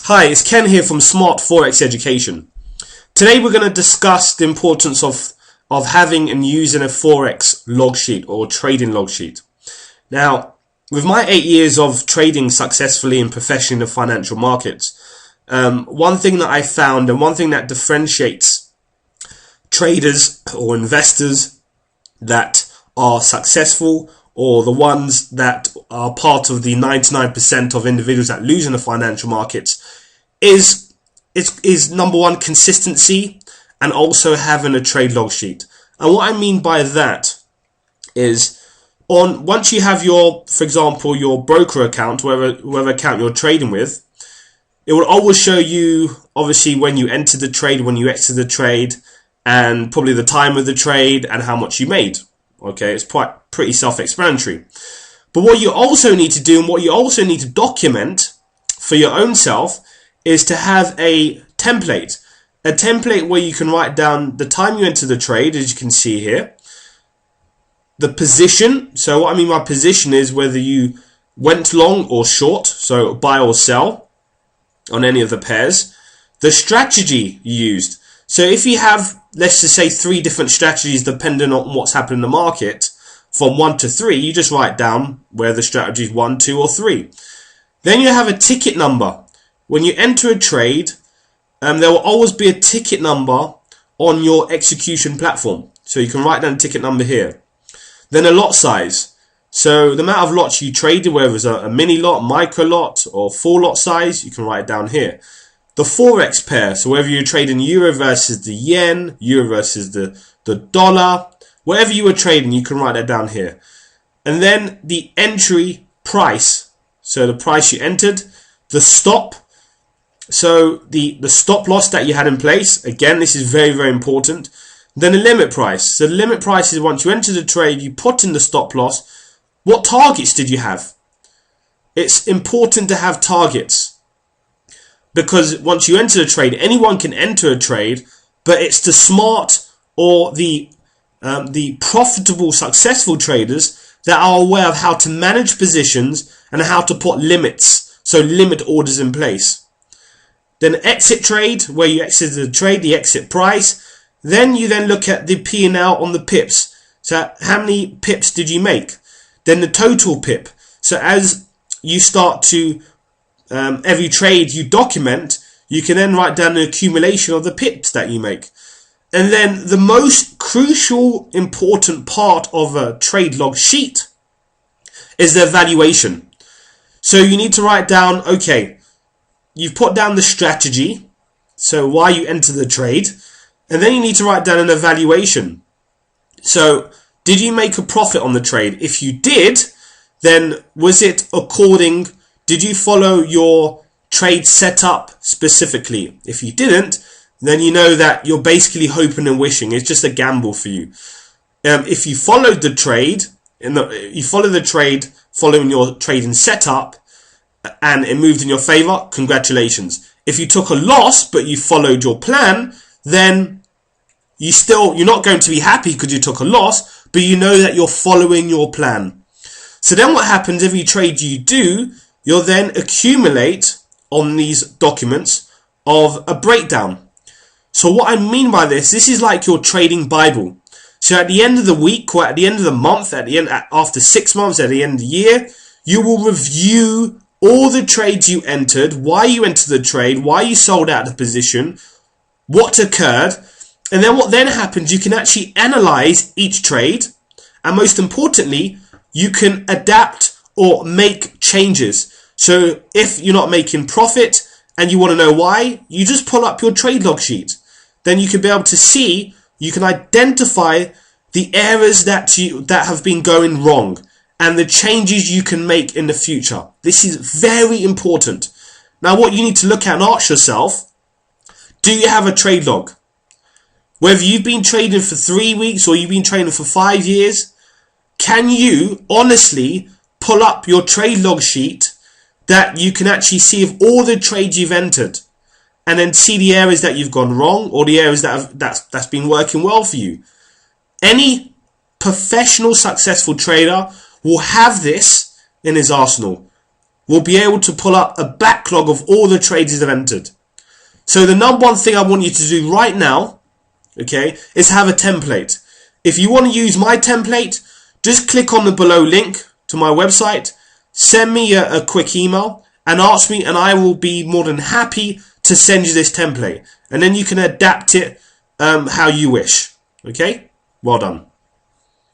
Hi, it's Ken here from Smart Forex Education. Today we're going to discuss the importance of having and using a Forex log sheet or trading log sheet. Now, with my 8 years of trading successfully and professionally in the financial markets, one thing that I found and one thing that differentiates traders or investors that are successful or the ones that are part of the 99% of individuals that lose in the financial markets is number one, consistency, and also having a trade log sheet. And what I mean by that is once you have for example, your broker account, whatever account you're trading with, it will always show you, obviously, when you enter the trade, when you exit the trade, and probably the time of the trade and how much you made. Okay, it's pretty self-explanatory. But what you also need to do and what you also need to document for your own self is to have a template. A template where you can write down the time you enter the trade, as you can see here. The position. So what I mean by position is whether you went long or short, so buy or sell on any of the pairs. The strategy you used. So if you have, let's just say, 3 different strategies depending on what's happening in the market, from 1 to 3, you just write down where the strategy is 1, 2, or 3. Then you have a ticket number. When you enter a trade, there will always be a ticket number on your execution platform. So you can write down the ticket number here. Then a lot size. So the amount of lots you traded, whether it's a mini lot, micro lot, or full lot size, you can write it down here. The Forex pair, so whether you're trading euro versus the yen, euro versus the dollar, whatever you were trading, you can write that down here. And then the entry price, so the price you entered, the stop, so the stop loss that you had in place, again, this is very, very important. Then the limit price, so the limit price is once you enter the trade, you put in the stop loss. What targets did you have? It's important to have targets. Because once you enter a trade, anyone can enter a trade, but it's the smart or the profitable, successful traders that are aware of how to manage positions and how to put limits, so limit orders in place. Then exit trade, where you exit the trade, the exit price. Then you look at the P&L on the pips. So how many pips did you make? Then the total pip. So as you start to every trade you document, you can then write down the accumulation of the pips that you make. And then the most crucial, important part of a trade log sheet is the evaluation. So you need to write down, okay, you've put down the strategy, so why you enter the trade, and then you need to write down an evaluation. So did you make a profit on the trade? If you did, then was it according, did you follow your trade setup specifically? If you didn't, then you know that you're basically hoping and wishing. It's just a gamble for you. If you followed the trade, you follow the trade following your trading setup, and it moved in your favor, congratulations. If you took a loss but you followed your plan, then you're not going to be happy because you took a loss, but you know that you're following your plan. So then what happens, every trade you do, you'll then accumulate on these documents of a breakdown. So what I mean by this is like your trading Bible. So at the end of the week, or at the end of the month, after 6 months, at the end of the year, you will review all the trades you entered, why you entered the trade, why you sold out of the position, what occurred, and then what then happens, you can actually analyze each trade, and most importantly, you can adapt or make changes. So if you're not making profit and you want to know why, you just pull up your trade log sheet. Then you can be able to see, you can identify the errors that have been going wrong and the changes you can make in the future. This is very important. Now what you need to look at and ask yourself, do you have a trade log? Whether you've been trading for 3 weeks or you've been trading for 5 years, can you honestly pull up your trade log sheet that you can actually see of all the trades you've entered and then see the areas that you've gone wrong or the areas that's been working well for you? Any professional successful trader will have this in his arsenal. will be able to pull up a backlog of all the trades that have entered. So the number one thing I want you to do right now, okay, is have a template. If you want to use my template, just click on the below link to my website, send me a quick email and ask me, and I will be more than happy to send you this template. And then you can adapt it how you wish. Okay? Well done.